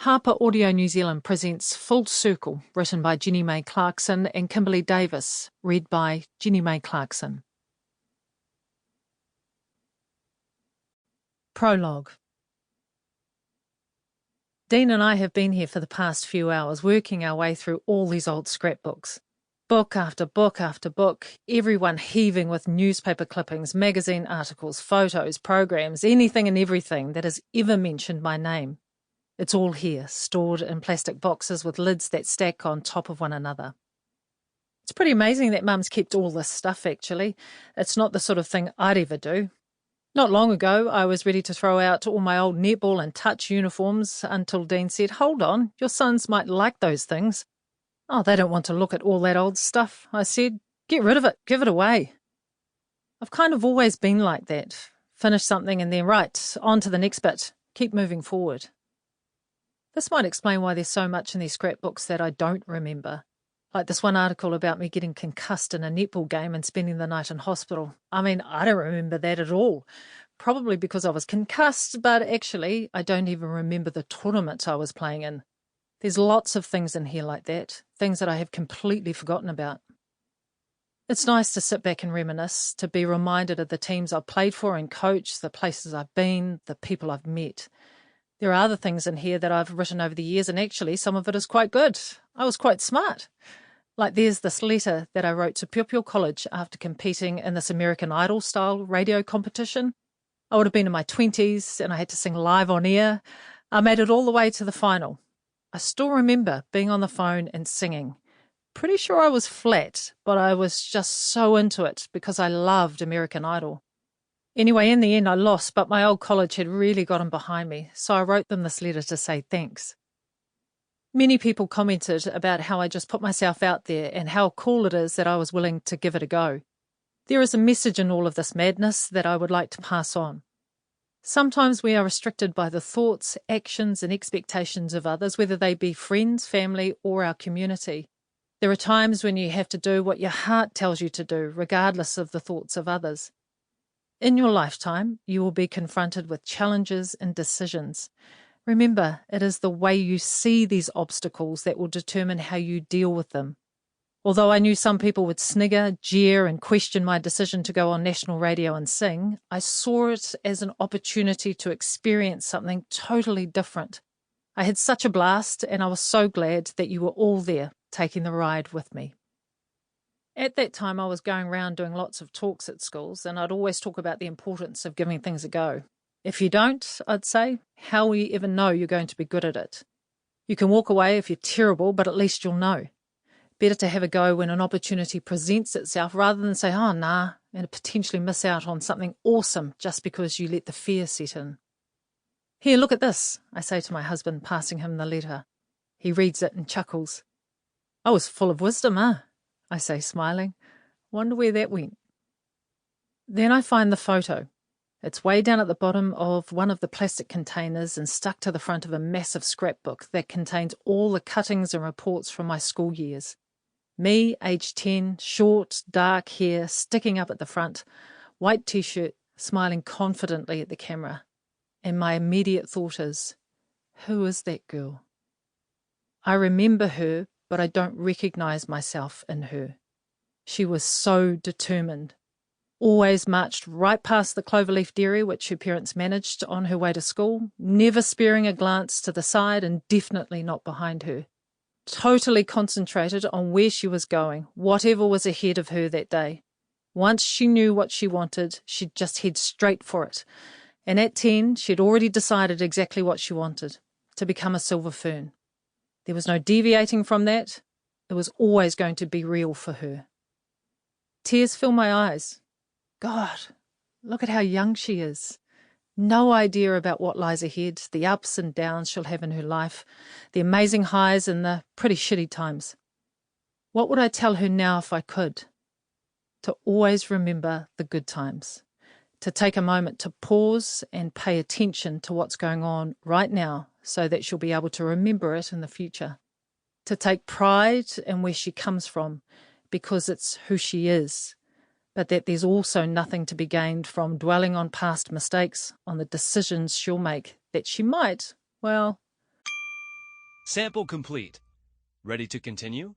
HarperAudio New Zealand presents Full Circle, written by Jenny May Clarkson and Kimberly Davis, read by Jenny May Clarkson. Prologue. Dean and I have been here for the past few hours, working our way through all these old scrapbooks. Book after book after book, everyone heaving with newspaper clippings, magazine articles, photos, programs, anything and everything that has ever mentioned my name. It's all here, stored in plastic boxes with lids that stack on top of one another. It's pretty amazing that Mum's kept all this stuff, actually. It's not the sort of thing I'd ever do. Not long ago, I was ready to throw out all my old netball and touch uniforms until Dean said, "Hold on, your sons might like those things." "Oh, they don't want to look at all that old stuff," I said. "Get rid of it, give it away." I've kind of always been like that. Finish something and then, right, on to the next bit. Keep moving forward. This might explain why there's so much in these scrapbooks that I don't remember. Like this one article about me getting concussed in a netball game and spending the night in hospital. I mean, I don't remember that at all. Probably because I was concussed, but actually I don't even remember the tournament I was playing in. There's lots of things in here like that, things that I have completely forgotten about. It's nice to sit back and reminisce, to be reminded of the teams I've played for and coached, the places I've been, the people I've met. There are other things in here that I've written over the years, and actually some of it is quite good. I was quite smart. Like there's this letter that I wrote to Piopio College after competing in this American Idol-style radio competition. I would have been in my 20s and I had to sing live on air. I made it all the way to the final. I still remember being on the phone and singing. Pretty sure I was flat, but I was just so into it because I loved American Idol. Anyway, in the end I lost, but my old college had really gotten behind me, so I wrote them this letter to say thanks. Many people commented about how I just put myself out there and how cool it is that I was willing to give it a go. There is a message in all of this madness that I would like to pass on. Sometimes we are restricted by the thoughts, actions and expectations of others, whether they be friends, family or our community. There are times when you have to do what your heart tells you to do, regardless of the thoughts of others. In your lifetime, you will be confronted with challenges and decisions. Remember, it is the way you see these obstacles that will determine how you deal with them. Although I knew some people would snigger, jeer, and question my decision to go on national radio and sing, I saw it as an opportunity to experience something totally different. I had such a blast, and I was so glad that you were all there, taking the ride with me. At that time, I was going around doing lots of talks at schools, and I'd always talk about the importance of giving things a go. If you don't, I'd say, how will you ever know you're going to be good at it? You can walk away if you're terrible, but at least you'll know. Better to have a go when an opportunity presents itself rather than say, "Oh, nah," and potentially miss out on something awesome just because you let the fear set in. "Here, look at this," I say to my husband, passing him the letter. He reads it and chuckles. "I was full of wisdom, I say, smiling. Wonder where that went. Then I find the photo. It's way down at the bottom of one of the plastic containers and stuck to the front of a massive scrapbook that contains all the cuttings and reports from my school years. Me, age 10, short, dark hair, sticking up at the front, white t-shirt, smiling confidently at the camera. And my immediate thought is, who is that girl? I remember her, but I don't recognise myself in her. She was so determined. Always marched right past the cloverleaf dairy which her parents managed on her way to school, never sparing a glance to the side and definitely not behind her. Totally concentrated on where she was going, whatever was ahead of her that day. Once she knew what she wanted, she'd just head straight for it. And at 10, she'd already decided exactly what she wanted, to become a Silver Fern. There was no deviating from that. It was always going to be real for her. Tears fill my eyes. God, look at how young she is. No idea about what lies ahead, the ups and downs she'll have in her life, the amazing highs and the pretty shitty times. What would I tell her now if I could? To always remember the good times. To take a moment to pause and pay attention to what's going on right now so that she'll be able to remember it in the future. To take pride in where she comes from because it's who she is, but that there's also nothing to be gained from dwelling on past mistakes, on the decisions she'll make that she might, well, Sample complete. Ready to continue?